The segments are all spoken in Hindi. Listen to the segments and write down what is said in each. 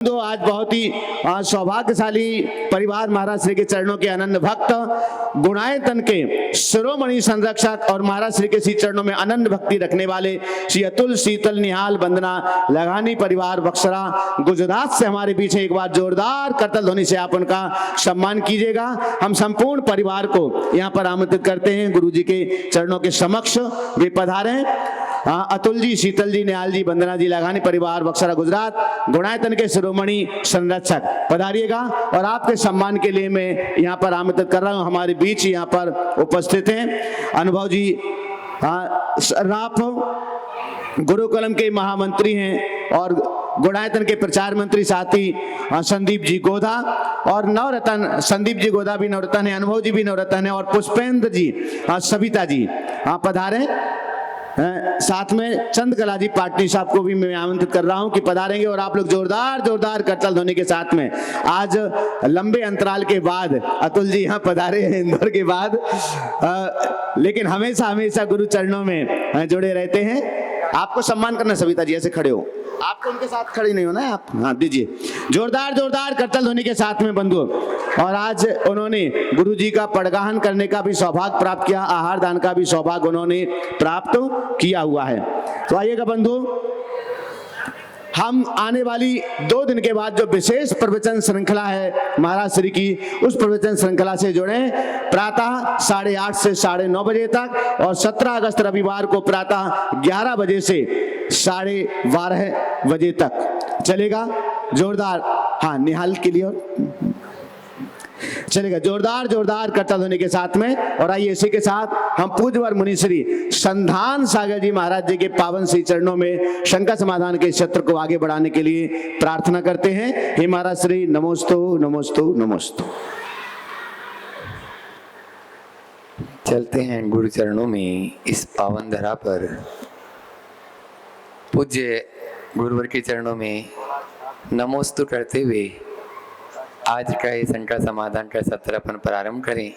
तो आज बहुत ही सौभाग्यशाली परिवार महाराज श्री के चरणों के अनन्य भक्त गुणायतन के शिरोमणि संरक्षक और महाराज श्री के श्री चरणों में अनन्य भक्ति रखने वाले श्री अतुल शीतल निहाल वंदना लगानी परिवार बक्सरा गुजरात से हमारे पीछे एक बार जोरदार करतल ध्वनि से आप उनका सम्मान कीजिएगा। हम संपूर्ण परिवार को यहाँ पर आमंत्रित करते हैं गुरु जी के चरणों के समक्ष वे पधारें। अतुल जी, शीतल जी, निहाल जी, वंदना जी, लगानी परिवार बक्सरा गुजरात गुणायतन के शिरोमणि संरक्षक पधारिएगा। और आपके सम्मान के लिए मैं यहाँ पर आमंत्रित कर रहा हूँ, हमारे बीच यहाँ पर उपस्थित हैं अनुभव जी सर्राफ, गुरुकुलम के महामंत्री हैं और गुणायतन के प्रचार मंत्री साथी संदीप जी गोधा और नवरत्न, संदीप जी गोधा भी नवरत्न है, अनुभव जी भी नवरत्न है और पुष्पेंद्र जी, सविता जी पधारे। साथ में चंद्रकला जी पाटनी साहब को भी मैं आमंत्रित कर रहा हूं कि पधारेंगे। और आप लोग जोरदार जोरदार करतल ध्वनि के साथ में आज लंबे अंतराल के बाद अतुल जी यहाँ पधारे हैं इंदौर के बाद, लेकिन हमेशा हमेशा गुरु चरणों में जुड़े रहते हैं। आपको सम्मान करना, सविता जी ऐसे खड़े हो, आपको उनके साथ खड़ी नहीं होना है आप, हाँ दीजिए जोरदार जोरदार करतल ध्वनि के साथ में बंधु। और आज उन्होंने गुरु जी का पड़गाहन करने का भी सौभाग्य प्राप्त किया, आहार दान का भी सौभाग्य उन्होंने प्राप्त किया हुआ है। तो आइएगा बंधु, हम आने वाली 2 दिन के बाद जो विशेष प्रवचन श्रृंखला है महाराज श्री की, उस प्रवचन श्रृंखला से जुड़े प्रातः 8:30 से 9:30 बजे तक और 17 अगस्त रविवार को प्रातः 11 बजे से 12:30 बजे तक चलेगा। जोरदार, हाँ निहाल के लिए चलेगा, जोरदार जोरदार करतल ध्वनि के साथ में। और आइए इसी के साथ हम पूज्यवर मुनि श्री संधान सागर जी महाराज जी के पावन श्री चरणों में शंका समाधान के क्षेत्र को आगे बढ़ाने के लिए प्रार्थना करते हैं। हे महाराज श्री, नमोस्तु नमोस्तु नमोस्तु। चलते हैं गुरु चरणों में इस पावन धरा पर। पूज्य गुरुवर के चरणों में नमोस्तु करते हुए आज का ये शंका समाधान का सत्र अपन प्रारंभ करें।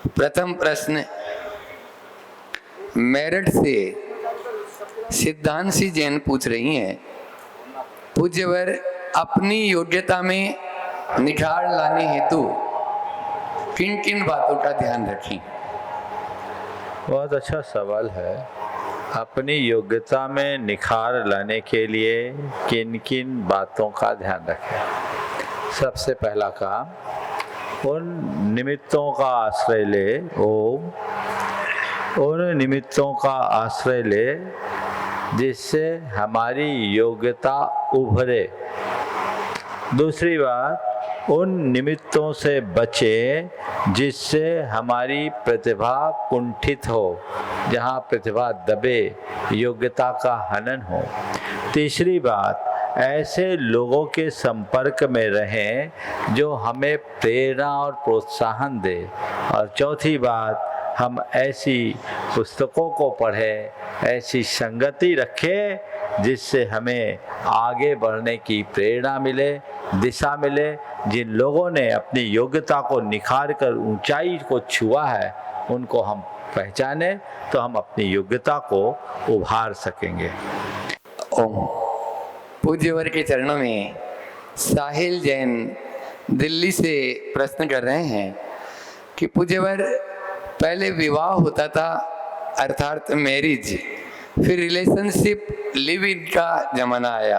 प्रथम प्रश्न मेरठ से सिद्धांशी जैन पूछ रही हैं, पूज्यवर अपनी योग्यता में निखार लाने हेतु किन किन बातों का ध्यान रखें? बहुत अच्छा सवाल है। अपनी योग्यता में निखार लाने के लिए किन किन बातों का ध्यान रखें? सबसे पहला काम, उन निमित्तों का आश्रय ले, उन निमित्तों का आश्रय ले जिससे हमारी योग्यता उभरे। दूसरी बात, उन निमित्तों से बचे जिससे हमारी प्रतिभा कुंठित हो, जहाँ प्रतिभा दबे, योग्यता का हनन हो। तीसरी बात, ऐसे लोगों के संपर्क में रहें जो हमें प्रेरणा और प्रोत्साहन दे। और चौथी बात, हम ऐसी पुस्तकों को पढ़ें, ऐसी संगति रखें जिससे हमें आगे बढ़ने की प्रेरणा मिले, दिशा मिले। जिन लोगों ने अपनी योग्यता को निखार कर ऊंचाई को छुआ है, उनको हम पहचाने तो हम अपनी योग्यता को उभार सकेंगे। ओम। पूज्यवर के चरणों में साहिल जैन दिल्ली से प्रश्न कर रहे हैं कि पूज्यवर, पहले विवाह होता था अर्थात मैरिज, फिर रिलेशनशिप लिव इन का जमाना आया,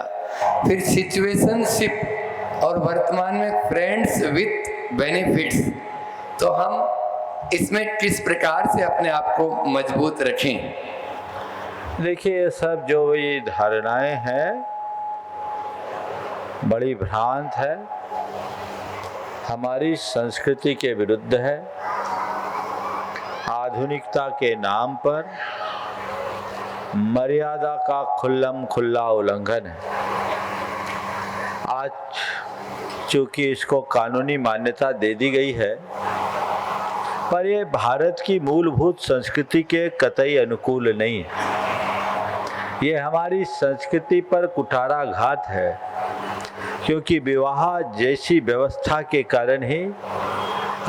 फिर सिचुएशनशिप और वर्तमान में फ्रेंड्स विथ बेनिफिट्स। तो हम इसमें किस प्रकार से अपने आप को मजबूत रखें? देखिए, ये सब जो ये धारणाएं हैं बड़ी भ्रांत है, हमारी संस्कृति के विरुद्ध है, आधुनिकता के नाम पर मर्यादा का खुल्लम खुल्ला उल्लंघन है। आज चूंकि इसको कानूनी मान्यता दे दी गई है, पर यह भारत की मूलभूत संस्कृति के कतई अनुकूल नहीं है। ये हमारी संस्कृति पर कुठाराघात है, क्योंकि विवाह जैसी व्यवस्था के कारण ही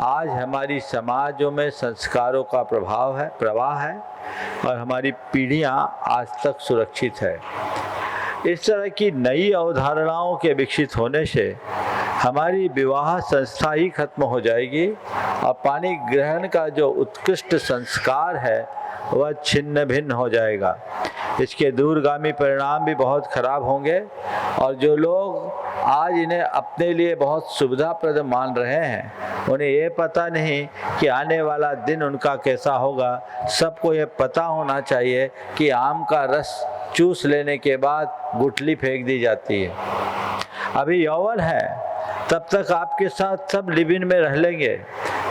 आज हमारी समाजों में संस्कारों का प्रवाह है और हमारी पीढ़ियां आज तक सुरक्षित है। इस तरह की नई अवधारणाओं के विकसित होने से हमारी विवाह संस्था ही खत्म हो जाएगी और पानी ग्रहण का जो उत्कृष्ट संस्कार है वह छिन्न भिन्न हो जाएगा। इसके दूरगामी परिणाम भी बहुत खराब होंगे और जो लोग आज इन्हें अपने लिए बहुत सुविधाप्रद मान रहे हैं उन्हें ये पता नहीं कि आने वाला दिन उनका कैसा होगा। सबको ये पता होना चाहिए कि आम का रस चूस लेने के बाद गुठली फेंक दी जाती है। अभी यौवन है तब तक आपके साथ सब लिव-इन में रह लेंगे,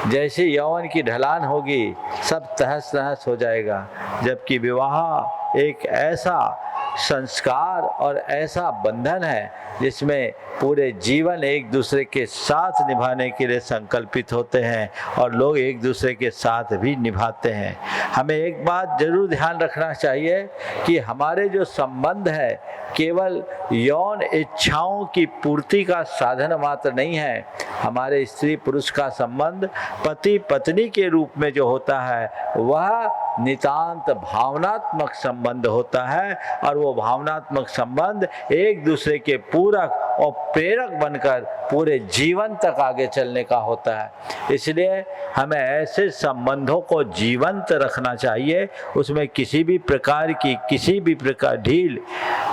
जैसे यौवन की ढलान होगी सब तहस नहस हो जाएगा। जबकि विवाह एक ऐसा संस्कार और ऐसा बंधन है जिसमें पूरे जीवन एक दूसरे के साथ निभाने के लिए संकल्पित होते हैं और लोग एक दूसरे के साथ भी निभाते हैं। हमें एक बात जरूर ध्यान रखना चाहिए कि हमारे जो संबंध है केवल यौन इच्छाओं की पूर्ति का साधन मात्र नहीं है। हमारे स्त्री पुरुष का संबंध पति पत्नी के रूप में जो होता है वह नितांत भावनात्मक संबंध होता है और वो भावनात्मक संबंध एक दूसरे के पूरक और प्रेरक बनकर पूरे जीवन तक आगे चलने का होता है। इसलिए हमें ऐसे संबंधों को जीवंत रखना चाहिए, उसमें किसी भी प्रकार ढील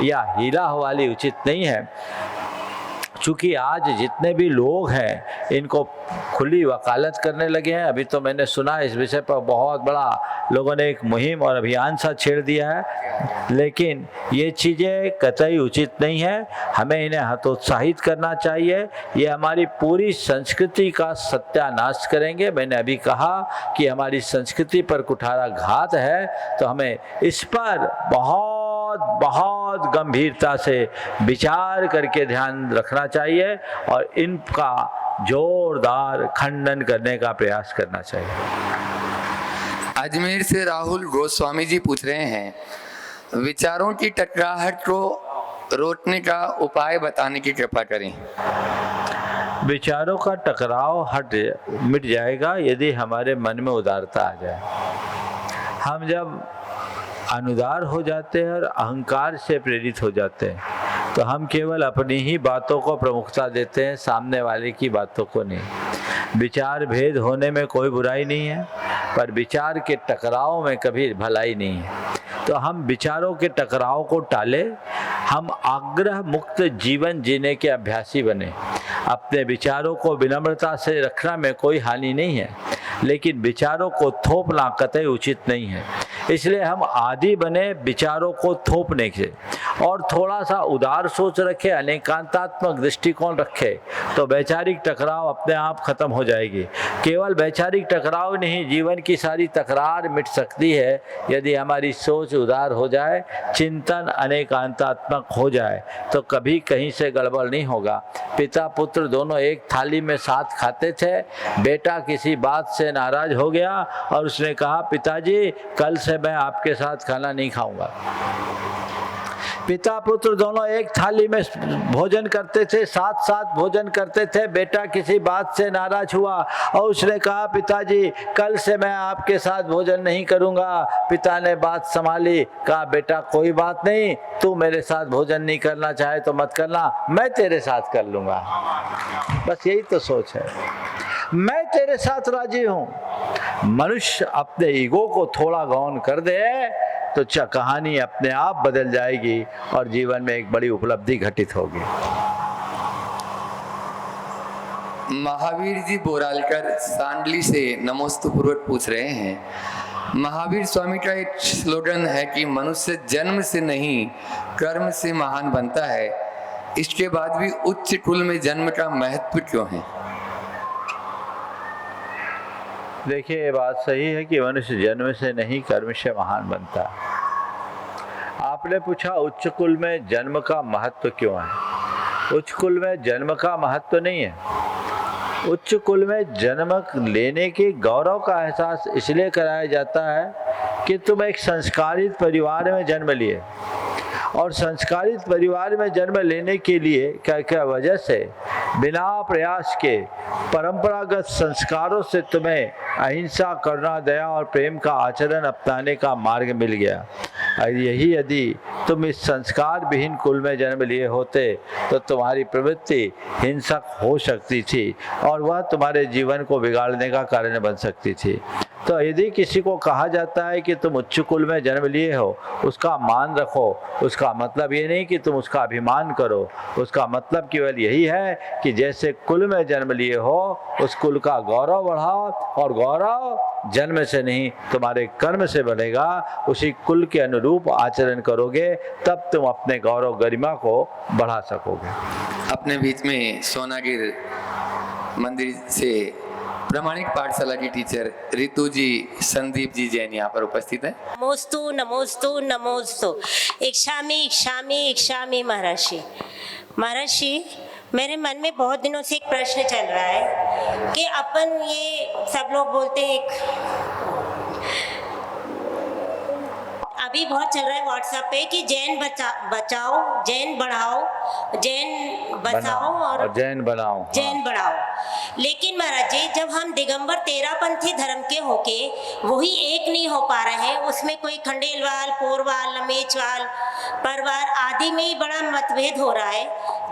या हीला हवाली उचित नहीं है। चूँकि आज जितने भी लोग हैं इनको खुली वकालत करने लगे हैं। अभी तो मैंने सुना इस विषय पर बहुत बड़ा लोगों ने एक मुहिम और अभियान सा छेड़ दिया है, लेकिन ये चीज़ें कतई उचित नहीं है। हमें इन्हें हतोत्साहित करना चाहिए। ये हमारी पूरी संस्कृति का सत्यानाश करेंगे। मैंने अभी कहा कि हमारी संस्कृति पर कुठाराघात है, तो हमें इस पर बहुत गंभीरता से विचार करके ध्यान रखना चाहिए और इनका जोरदार खंडन करने का प्रयास करना चाहिए। अजमेर से राहुल गोस्वामी जी पूछ रहे हैं, विचारों की टकराहट को रोकने का उपाय बताने की कृपा करें। विचारों का टकराव मिट जाएगा यदि हमारे मन में उदारता आ जाए। हम जब अनुदार हो जाते हैं और अहंकार से प्रेरित हो जाते हैं तो हम केवल अपनी ही बातों को प्रमुखता देते हैं, सामने वाले की बातों को नहीं। विचार भेद होने में कोई बुराई नहीं है, पर विचार के टकराव में कभी भलाई नहीं है। तो हम विचारों के टकराव को टाले, हम आग्रह मुक्त जीवन जीने के अभ्यासी बने। अपने विचारों को विनम्रता से रखना में कोई हानि नहीं है, लेकिन विचारों को थोपना कतई उचित नहीं है। इसलिए हम आदी बने विचारों को थोपने से और थोड़ा सा उदार सोच रखे, अनेकांतात्मक दृष्टिकोण रखे तो वैचारिक टकराव अपने आप खत्म हो जाएगी। केवल वैचारिक टकराव नहीं, जीवन की सारी तकरार मिट सकती है यदि हमारी सोच उदार हो जाए, चिंतन अनेकांतात्मक हो जाए तो कभी कहीं से गड़बड़ नहीं होगा। पिता पुत्र दोनों एक थाली में साथ खाते थे। बेटा किसी बात से नाराज हो गया और उसने कहा, पिताजी कल से मैं आपके साथ खाना नहीं खाऊंगा। पिता पुत्र दोनों एक थाली में भोजन करते थे, साथ साथ भोजन करते थे। बेटा किसी बात से नाराज हुआ और उसने कहा, पिताजी कल से मैं आपके साथ भोजन नहीं करूंगा। पिता ने बात संभाली, कहा, बेटा कोई बात नहीं, तू मेरे साथ भोजन नहीं करना चाहे तो मत करना, मैं तेरे साथ कर लूंगा। बस यही तो सोच है, मैं तेरे साथ राजी हूं। मनुष्य अपने ईगो को थोड़ा गौन कर दे तो कहानी अपने आप बदल जाएगी और जीवन में एक बड़ी उपलब्धि घटित होगी। महावीर जी बोरालकर सांडली से नमोस्तुपूर्वक पूछ रहे हैं, महावीर स्वामी का एक स्लोगन है कि मनुष्य जन्म से नहीं कर्म से महान बनता है, इसके बाद भी उच्च कुल में जन्म का महत्व क्यों है? देखिए, ये बात सही है कि मनुष्य जन्म से नहीं कर्म से महान बनता। आपने पूछा उच्च कुल में जन्म का महत्व क्यों है? उच्च कुल में जन्म का महत्व नहीं है। उच्च कुल में जन्म लेने के गौरव का एहसास इसलिए कराया जाता है कि तुम एक संस्कारित परिवार में जन्म लिए, और संस्कारित परिवार में जन्म लेने के लिए क्या वजह से बिना प्रयास के परंपरागत संस्कारों से तुम्हें अहिंसा, करुणा, दया और प्रेम का आचरण अपनाने का मार्ग मिल गया। और यही यदि तुम इस संस्कार विहीन कुल में जन्म लिए होते तो तुम्हारी प्रवृत्ति हिंसक हो सकती थी और वह तुम्हारे जीवन को बिगाड़ने का कारण बन सकती थी। तो यदि किसी को कहा जाता है कि तुम उच्च कुल में जन्म लिए हो, उसका मान रखो, उसका मतलब ये नहीं कि तुम उसका अभिमान करो, उसका मतलब केवल यही है कि जैसे कुल में जन्म लिए हो उस कुल का गौरव बढ़ाओ, और गौरव जन्म से नहीं तुम्हारे कर्म से बढ़ेगा। उसी कुल के अनुरूप आचरण करोगे तब तुम अपने गौरव गरिमा को बढ़ा सकोगे। अपने बीच में सोनागिर मंदिर से प्रामाणिक पाठशाला की टीचर रितु जी संदीप जी जैन यहाँ पर उपस्थित है। नमोस्तु नमोस्तु नमोस्तु। इक्षामि इक्षामि इक्षामि महर्षि। महर्षि, मेरे मन में बहुत दिनों से एक प्रश्न चल रहा है कि अपन ये सब लोग बोलते हैं, अभी बहुत चल रहा है व्हाट्सएप पे कि जैन बचाओ, जैन बढ़ाओ, जैन बचाओ और जैन बनाओ, जैन बढ़ाओ। लेकिन महाराज जी, जब हम दिगंबर तेरापंथी धर्म के होके वही एक नहीं हो पा रहे हैं, उसमें कोई खंडेलवाल, पोरवाल, नमेचवाल, परवार आदि में ही बड़ा मतभेद हो रहा है,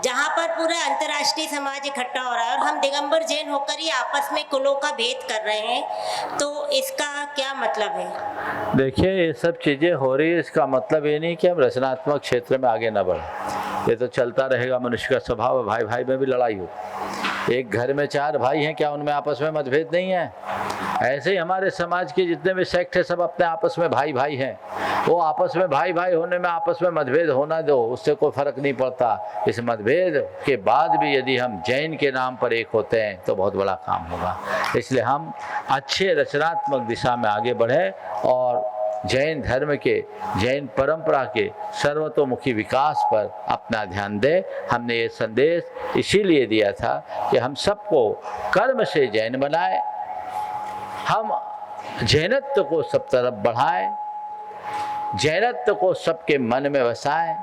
जहाँ पर पूरा अंतर्राष्ट्रीय समाज इकट्ठा हो रहा है और हम दिगंबर जैन होकर ही आपस में कुलों का भेद कर रहे हैं, तो इसका क्या मतलब है? देखिए, ये सब चीज़ें हो रही है, इसका मतलब ये नहीं कि हम रचनात्मक क्षेत्र में आगे न बढ़ें। ये तो चलता रहेगा, मनुष्य का स्वभाव है, भाई भाई में भी लड़ाई हो। एक घर में 4 भाई हैं, क्या उनमें आपस में मतभेद नहीं है? ऐसे ही हमारे समाज के जितने भी सेक्ट है सब अपने आपस में भाई भाई हैं। वो आपस में भाई भाई होने में आपस में मतभेद होना दो, उससे कोई फर्क नहीं पड़ता। इस मतभेद के बाद भी यदि हम जैन के नाम पर एक होते हैं तो बहुत बड़ा काम होगा। इसलिए हम अच्छे रचनात्मक दिशा में आगे बढ़े और जैन धर्म के, जैन परंपरा के सर्वतोमुखी विकास पर अपना ध्यान दे। हमने ये संदेश इसीलिए दिया था कि हम सबको कर्म से जैन बनाए, हम जैनत्व को सब तरफ बढ़ाएं, जैनत्व को सबके मन में बसाएं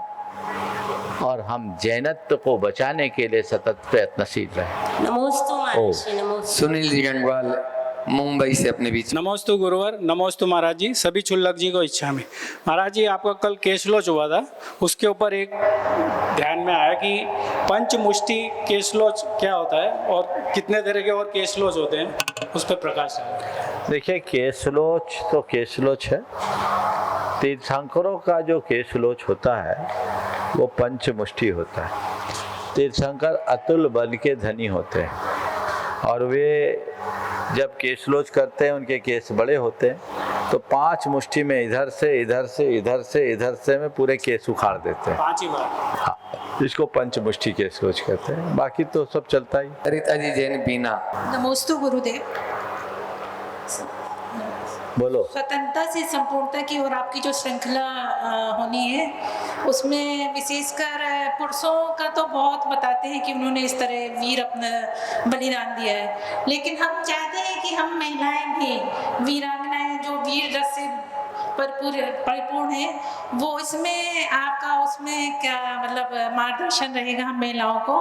और हम जैनत्व को बचाने के लिए सतत प्रयत्नशील रहें। नमोस्तु महर्षि, नमोस्तु। सुनील जी गंगवाल मुंबई से अपने बीच। नमोस्तु गुरुवर, नमोस्तु महाराज जी, सभी चुल्लक जी को इच्छा में। महाराज जी, आपका कल केशलोच हुआ था, उसके ऊपर एक ध्यान में आया कि पंचमुष्टि केशलोच क्या होता है और कितने तरह के और केशलोच होते हैं, उस पर प्रकाश है। देखिए, केशलोच तो केशलोच है। तीर्थंकरों का जो केशलोच होता है वो पंचमुष्टि होता है। तीर्थंकर अतुल बल के धनी होते हैं और वे जब केशलोच करते हैं उनके केस बड़े होते हैं तो 5 मुष्टि में इधर से इधर से इधर से इधर से में पूरे केस उखाड़ देते हैं। 5 ही बार। हाँ, इसको पंचमुष्टि केशलोच कहते हैं। बाकी तो सब चलता ही। रीता जी जैन बीना। नमोस्तु गुरुदेव। बोलो। स्वतंत्रता से संपूर्णता की और आपकी जो श्रृंखला होनी है उसमें विशेषकर पुरुषों का तो बहुत बताते हैं कि उन्होंने इस तरह वीर अपना बलिदान दिया है, लेकिन हम चाहते हैं कि हम महिलाएं भी वीरांगनाएं जो वीर रस से परिपूर्ण है, वो इसमें आपका उसमें क्या मतलब मार्गदर्शन रहेगा हम महिलाओं को,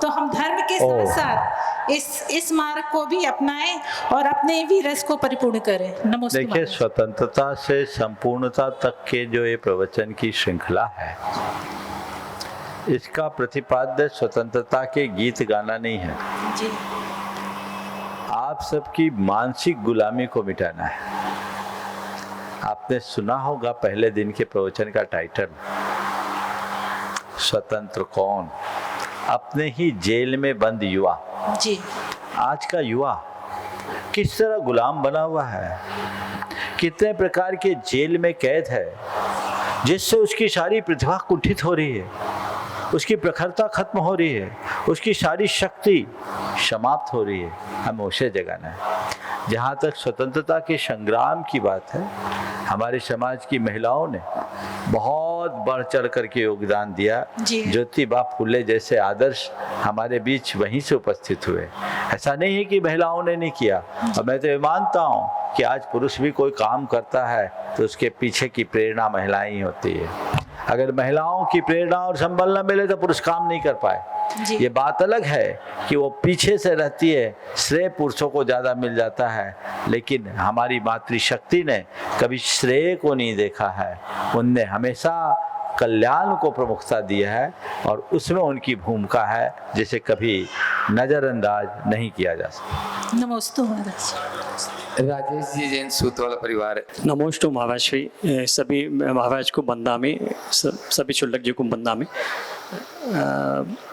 तो हम धर्म के साथ साथ इस मार्ग को भी अपनाएं और अपने वीरस को परिपूर्ण करें। नमस्ते। देखिए, स्वतंत्रता से संपूर्णता तक के जो ये प्रवचन की श्रृंखला है, इसका प्रतिपाद्य स्वतंत्रता के गीत गाना नहीं है जी। आप सबकी मानसिक गुलामी को मिटाना है। आपने सुना होगा पहले दिन के प्रवचन का टाइटल, स्वतंत्र कौन? अपने ही जेल में बंद युवा। जी। आज का युवा किस तरह गुलाम बना हुआ है, कितने प्रकार के जेल में कैद है, जिससे उसकी सारी प्रतिभा कुंठित हो रही है, उसकी प्रखरता खत्म हो रही है, उसकी सारी शक्ति समाप्त हो रही है। हमें उसे जगाना है। जहाँ तक स्वतंत्रता के संग्राम की बात है, हमारे समाज की महिलाओं ने बहुत बढ़ चढ़ करके योगदान दिया। ज्योतिबा फुले जैसे आदर्श हमारे बीच वहीं से उपस्थित हुए। ऐसा नहीं है कि महिलाओं ने नहीं किया, और मैं तो ये मानता हूँ कि आज पुरुष भी कोई काम करता है तो उसके पीछे की प्रेरणा महिलाएं ही होती है। अगर महिलाओं की प्रेरणा और संबल न मिले तो पुरुष काम नहीं कर पाए। जी। ये बात अलग है कि वो पीछे से रहती है, श्रेय पुरुषों को ज़्यादा मिल जाता है, लेकिन हमारी मातृशक्ति ने कभी श्रेय को नहीं देखा है। उनने हमेशा कल्याण को प्रमुखता दिया है और उसमें उनकी भूमिका है जिसे कभी नज़रअंदाज नहीं किया जा सकता। नमस्ते महाराज। राजेश जी जैन सूतवाला परिवार। नमोस्तु महाराज सभी महाराज को बंदा में सभी शुल्लक जी को बंदा में।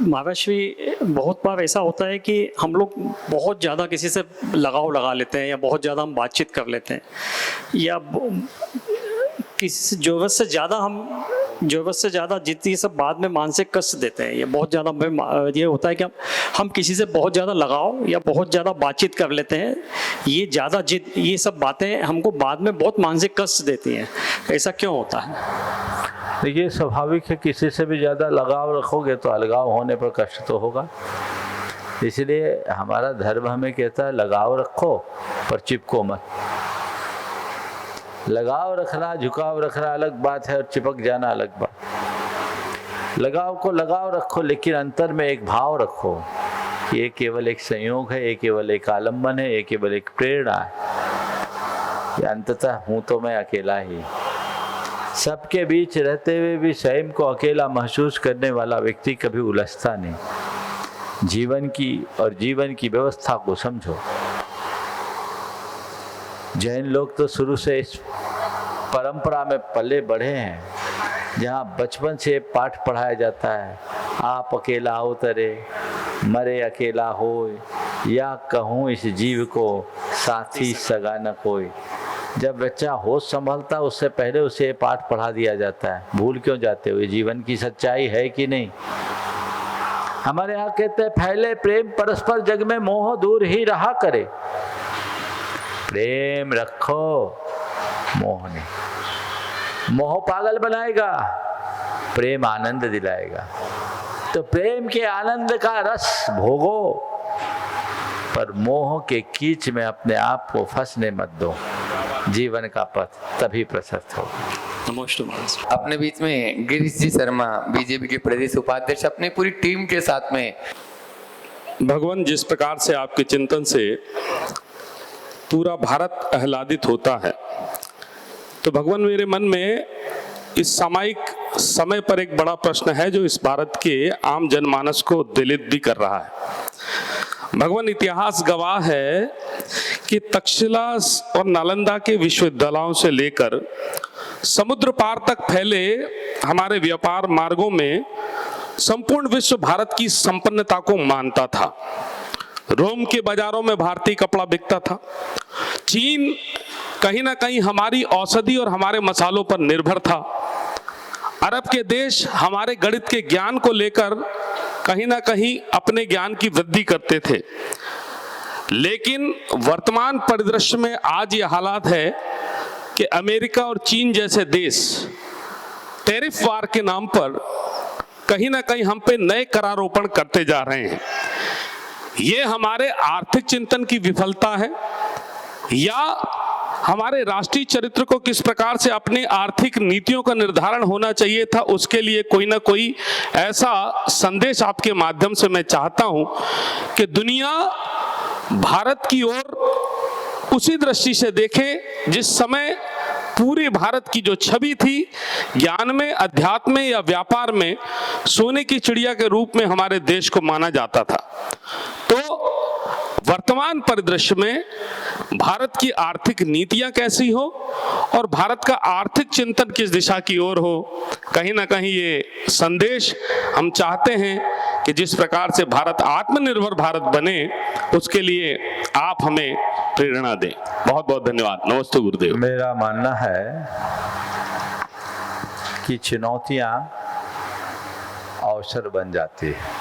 महाराज बहुत बार ऐसा होता है कि हम लोग बहुत ज़्यादा किसी से लगाव लगा लेते हैं या बहुत ज़्यादा हम बातचीत कर लेते हैं या किसी ज़रूरत से ज़्यादा जितनी सब बाद में मानसिक कष्ट देते हैं। ये बहुत ज़्यादा ये होता है कि हम किसी से बहुत ज़्यादा लगाव या बहुत ज़्यादा बातचीत कर लेते हैं, ये ज़्यादा जिद ये सब बातें हमको बाद में बहुत मानसिक कष्ट देती हैं। ऐसा क्यों होता है? देखिए, स्वाभाविक है, किसी से भी ज़्यादा लगाव रखोगे तो अलगाव होने पर कष्ट तो होगा। इसलिए हमारा धर्म हमें कहता है लगाव रखो पर चिपको मत। लगाव रखना, झुकाव रखना अलग बात है और चिपक जाना अलग बात। लगाव को लगाव रखो, लेकिन अंतर में एक भाव रखो कि ये केवल एक संयोग है, ये केवल एक आलम्बन है, ये केवल एक प्रेरणा है। अंततः हूँ तो मैं अकेला ही। सबके बीच रहते हुए भी स्वयं को अकेला महसूस करने वाला व्यक्ति कभी उलझता नहीं। जीवन की और जीवन की व्यवस्था को समझो। जैन लोग तो शुरू से इस परंपरा में पले बढ़े हैं जहाँ बचपन से पाठ पढ़ाया जाता है, आप अकेला उतरे मरे अकेला होय, या कहूँ इस जीव को साथी सगा न कोई। जब बच्चा होश संभलता उससे पहले उसे पाठ पढ़ा दिया जाता है। भूल क्यों जाते हो? ये जीवन की सच्चाई है कि नहीं? हमारे यहाँ कहते हैं फैले प्रेम परस्पर जग में मोह दूर ही रहा करे। प्रेम रखो, मोह नहीं। मोह पागल बनाएगा, प्रेम आनंद दिलाएगा। तो प्रेम के आनंद का रस भोगो, पर मोह के कीच में अपने आप को फंसने मत दो। जीवन का पथ तभी प्रशस्त होगा। नमस्ते महाराज। अपने बीच में गिरीश जी शर्मा, बीजेपी के प्रदेश उपाध्यक्ष, अपनी पूरी टीम के साथ में। भगवान, जिस प्रकार से आपके चिंतन से पूरा भारत आह्लादित होता है, तो भगवान मेरे मन में इस सामयिक समय पर एक बड़ा प्रश्न है जो इस भारत के आम जनमानस को दलित भी कर रहा है। भगवान, इतिहास गवाह है कि तक्षशिला और नालंदा के विश्वविद्यालयों से लेकर समुद्र पार तक फैले हमारे व्यापार मार्गों में संपूर्ण विश्व भारत की संपन्नता को मानता था। रोम के बाजारों में भारतीय कपड़ा बिकता था। चीन कहीं ना कहीं हमारी औषधि और हमारे मसालों पर निर्भर था। अरब के देश हमारे गणित के ज्ञान को लेकर कहीं ना कहीं अपने ज्ञान की वृद्धि करते थे। लेकिन वर्तमान परिदृश्य में आज ये हालात है कि अमेरिका और चीन जैसे देश टैरिफ वार के नाम पर कहीं ना कहीं हम पे नए करारोपण करते जा रहे हैं। ये हमारे आर्थिक चिंतन की विफलता है या हमारे राष्ट्रीय चरित्र को किस प्रकार से अपनी आर्थिक नीतियों का निर्धारण होना चाहिए था, उसके लिए कोई ना कोई ऐसा संदेश आपके माध्यम से मैं चाहता हूं कि दुनिया भारत की ओर उसी दृष्टि से देखे जिस समय पूरे भारत की जो छवि थी ज्ञान में, अध्यात्म में या व्यापार में सोने की चिड़िया के रूप में हमारे देश को माना जाता था। तो वर्तमान परिदृश्य में भारत की आर्थिक नीतियां कैसी हो और भारत का आर्थिक चिंतन किस दिशा की ओर हो, कहीं ना कहीं ये संदेश हम चाहते हैं कि जिस प्रकार से भारत आत्मनिर्भर भारत बने उसके लिए आप हमें प्रेरणा दें। बहुत बहुत धन्यवाद। नमस्ते गुरुदेव। मेरा मानना है कि चुनौतियां अवसर बन जाती है।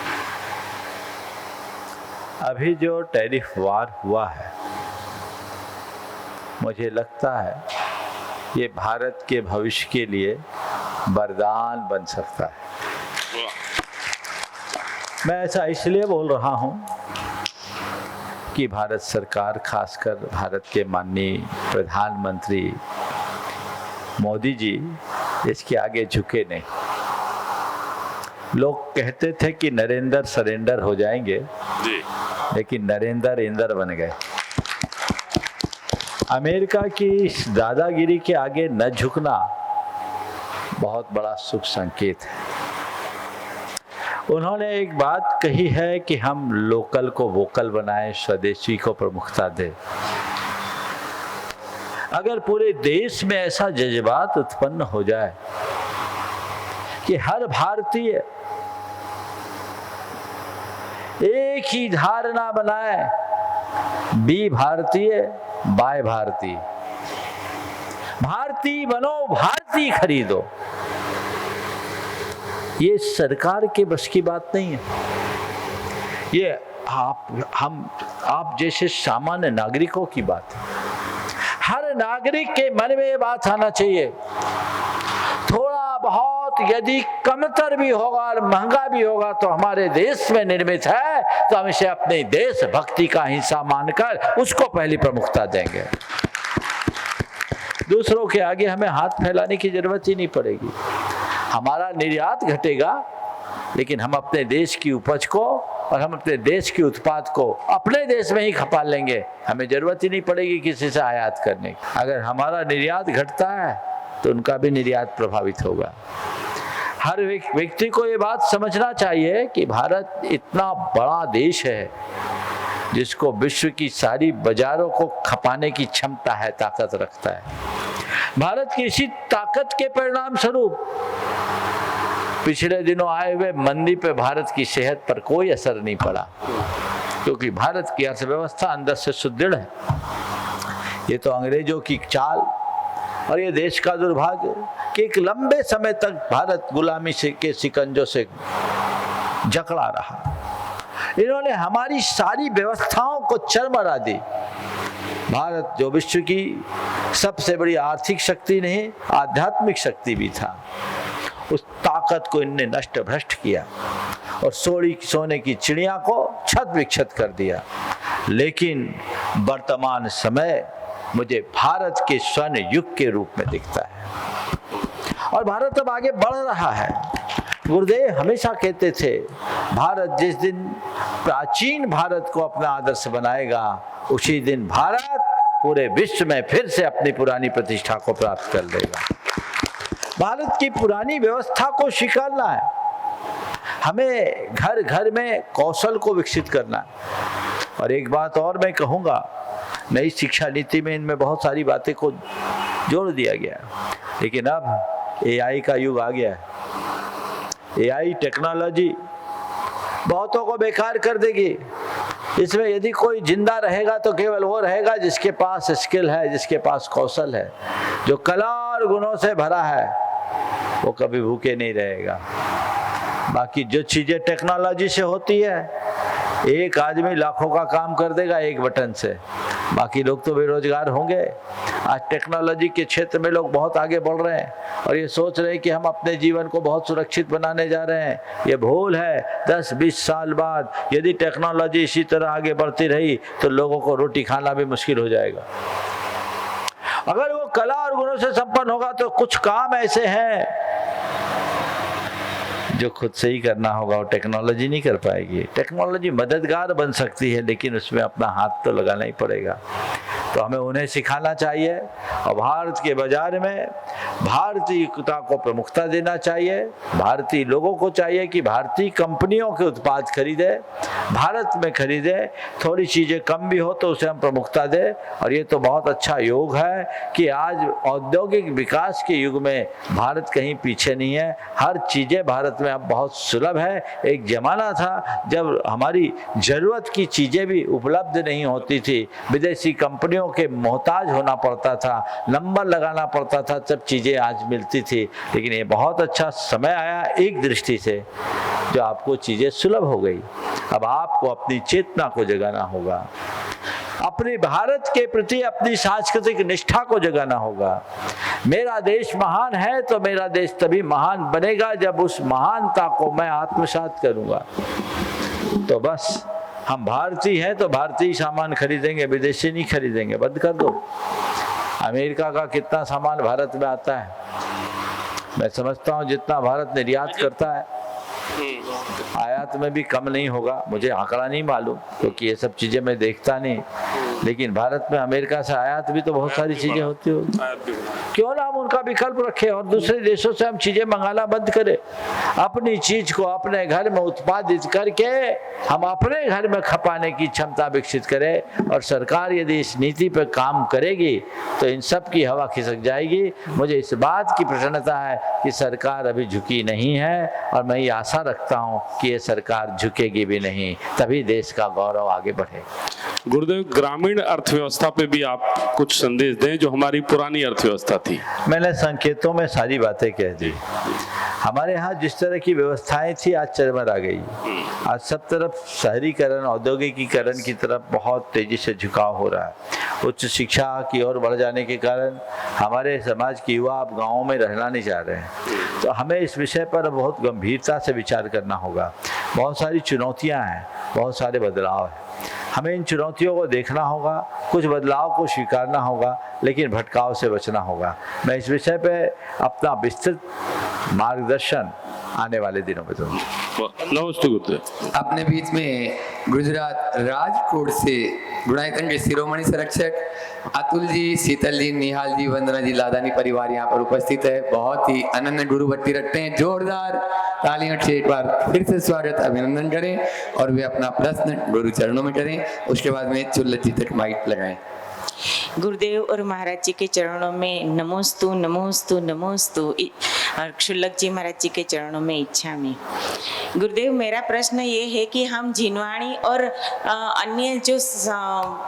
अभी जो टैरिफ वार हुआ है, मुझे लगता है ये भारत के भविष्य के लिए वरदान बन सकता है। मैं ऐसा इसलिए बोल रहा हूँ कि भारत सरकार, खासकर भारत के माननीय प्रधानमंत्री मोदी जी इसके आगे झुके नहीं। लोग कहते थे कि नरेंद्र सरेंडर हो जाएंगे जी। लेकिन नरेंद्र इंदर बन गए। अमेरिका की इस दादागिरी के आगे न झुकना बहुत बड़ा शुभ संकेत है। उन्होंने एक बात कही है कि हम लोकल को वोकल बनाएं, स्वदेशी को प्रमुखता दें। अगर पूरे देश में ऐसा जज्बात उत्पन्न हो जाए कि हर भारतीय एक ही धारणा बनाए, बी भारतीय बाय भारतीय, भारतीय बनो भारतीय खरीदो, ये सरकार के बस की बात नहीं है। ये आप जैसे सामान्य नागरिकों की बात है। हर नागरिक के मन में ये बात आना चाहिए, थोड़ा बहुत यदि कमतर भी होगा और महंगा भी होगा तो हमारे देश में निर्मित है, तो हम इसे अपने देशभक्ति का हिस्सा मानकर उसको पहली प्रमुखता देंगे। दूसरों के आगे हमें हाथ फैलाने की जरूरत ही नहीं पड़ेगी। हमारा निर्यात घटेगा लेकिन हम अपने देश की उपज को और हम अपने देश के उत्पाद को अपने देश में ही खपा लेंगे। हमें जरूरत ही नहीं पड़ेगी किसी से आयात करने की। अगर हमारा निर्यात घटता है तो उनका भी निर्यात प्रभावित होगा। हर व्यक्ति को ये बात समझना चाहिए कि भारत इतना बड़ा देश है जिसको विश्व की सारी बाजारों को खपाने की क्षमता है, ताकत रखता है। भारत की इसी ताकत के परिणाम स्वरूप पिछले दिनों आए हुए मंदी पे भारत की सेहत पर कोई असर नहीं पड़ा, क्योंकि भारत की अर्थव्यवस्था अंदर से सुदृढ़ है। ये तो अंग्रेजों की चाल और ये देश का दुर्भाग्य कि एक लंबे समय तक भारत गुलामी के शिकंजों से जकड़ा रहा। इन्होंने हमारी सारी व्यवस्थाओं को चरमरा दी। भारत जो विश्व की सबसे बड़ी आर्थिक शक्ति नहीं, आध्यात्मिक शक्ति भी था, उस ताकत को इनने नष्ट भ्रष्ट किया और सोने की चिड़िया को छत विक्षत कर दिया। लेकिन वर्तमान समय मुझे भारत के स्वर्ण युग के रूप में दिखता है और भारत अब आगे बढ़ रहा है। गुरुदेव हमेशा कहते थे, भारत जिस दिन प्राचीन भारत को अपना आदर्श बनाएगा उसी दिन भारत पूरे विश्व में फिर से अपनी पुरानी प्रतिष्ठा को प्राप्त कर लेगा। भारत की पुरानी व्यवस्था को स्वीकारना है। हमें घर घर में कौशल को विकसित करना है। और एक बात और मैं कहूँगा, नई शिक्षा नीति में इनमें बहुत सारी बातें को जोड़ दिया गया है, लेकिन अब एआई का युग आ गया है। एआई टेक्नोलॉजी बहुतों को बेकार कर देगी। इसमें यदि कोई जिंदा रहेगा तो केवल वो रहेगा जिसके पास स्किल है, जिसके पास कौशल है, जो कला और गुणों से भरा है, वो कभी भूखे नहीं रहेगा। बाकी जो चीजें टेक्नोलॉजी से होती है, एक आदमी लाखों का काम कर देगा एक बटन से, बाकी लोग तो बेरोजगार होंगे। आज टेक्नोलॉजी के क्षेत्र में लोग बहुत आगे बढ़ रहे हैं और ये सोच रहे हैं कि हम अपने जीवन को बहुत सुरक्षित बनाने जा रहे हैं। ये भूल है। 10-20 साल बाद यदि टेक्नोलॉजी इसी तरह आगे बढ़ती रही तो लोगों को रोटी खाना भी मुश्किल हो जाएगा। अगर वो कला और गुणों से संपन्न होगा तो कुछ काम ऐसे हैं जो खुद से ही करना होगा, वो टेक्नोलॉजी नहीं कर पाएगी। टेक्नोलॉजी मददगार बन सकती है लेकिन उसमें अपना हाथ तो लगाना ही पड़ेगा। तो हमें उन्हें सिखाना चाहिए और भारत के बाजार में भारतीयता को प्रमुखता देना चाहिए। भारतीय लोगों को चाहिए कि भारतीय कंपनियों के उत्पाद खरीदे, भारत में खरीदे। थोड़ी चीज़ें कम भी हो तो उसे हम प्रमुखता दें। और ये तो बहुत अच्छा योग है कि आज औद्योगिक विकास के युग में भारत कहीं पीछे नहीं है। हर चीज़ें भारत में अब बहुत सुलभ है। एक जमाना था जब हमारी ज़रूरत की चीज़ें भी उपलब्ध नहीं होती थी, विदेशी कंपनियों के मोहताज होना पड़ता था, नंबर लगाना पड़ता था, तब चीज़ें आज मिलती थी। लेकिन ये बहुत अच्छा समय आया एक दृष्टि से, जो आपको चीज़ें सुलभ हो गई। अब आपको अपनी चेतना को जगाना होगा, अपने भारत के प्रति अपनी सांस्कृतिक निष्ठा को जगाना होगा। मेरा देश महान है तो मेरा देश तभी महान बनेगा जब उस महानता को मैं आत्मसात करूंगा। तो बस हम भारतीय हैं तो भारतीय सामान खरीदेंगे, विदेशी नहीं खरीदेंगे। बंद कर दो। अमेरिका का कितना सामान भारत में आता है? मैं समझता हूँ जितना भारत निर्यात करता है आयात में भी कम नहीं होगा, मुझे आंकड़ा नहीं मालूम क्योंकि ये सब चीज़ें मैं देखता नहीं, लेकिन भारत में अमेरिका से आयात भी तो बहुत सारी चीज़ें होती होगी। क्यों ना हम उनका विकल्प रखें और दूसरे देशों से हम चीज़ें मंगाना बंद करें। अपनी चीज़ को अपने घर में उत्पादित करके हम अपने घर में खपाने की क्षमता विकसित करें, और सरकार यदि इस नीति पर काम करेगी तो इन सब की हवा खिसक जाएगी। मुझे इस बात की प्रसन्नता है कि सरकार अभी झुकी नहीं है, और मैं ये आशा रखता हूँ कि ये सरकार झुकेगी भी नहीं, तभी देश का गौरव आगे बढ़े। गुरुदेव, ग्रामीण अर्थव्यवस्था पे भी आप कुछ संदेश दें जो हमारी पुरानी अर्थव्यवस्था थी। मैंने संकेतों में सारी बातें कह दी। हमारे यहाँ जिस तरह की व्यवस्थाएं थी आज चरमर आ गई। आज सब तरफ शहरीकरण, औद्योगिकीकरण की तरफ बहुत तेजी से झुकाव हो रहा है। उच्च शिक्षा की ओर बढ़ जाने के कारण हमारे समाज के युवा अब गाँवों में रहना नहीं चाह रहे हैं। तो हमें इस विषय पर बहुत गंभीरता से विचार करना होगा। बहुत सारी चुनौतियाँ हैं, बहुत सारे बदलाव हैं। हमें इन चुनौतियों को देखना होगा, कुछ बदलाव को स्वीकारना होगा, लेकिन भटकाव से बचना होगा। मैं इस विषय पे अपना विस्तृत मार्गदर्शन आने वाले दिनों में दूंगा। नमस्ते गुरुदेव। अपने बीच में गुजरात राजकोट से गुणायतन के शिरोमणि संरक्षक अतुल जी, शीतल जी, निहाल जी, वंदना जी, लादानी परिवार यहाँ पर उपस्थित है। बहुत ही अनन्य गुरु भक्ति रखते हैं। जोरदार तालियों से एक बार फिर से स्वागत, अभिनंदन करें, और वे अपना प्रश्न गुरु चरणों में करें। उसके बाद में चुल्लत जी तक माइक लगाएं। गुरुदेव और महाराज जी के चरणों में नमोस्तु नमोस्तु नमोस्तु, और क्षुल्लक जी महाराज जी के चरणों में इच्छा में। गुरुदेव, मेरा प्रश्न ये है कि हम जिनवाणी और अन्य जो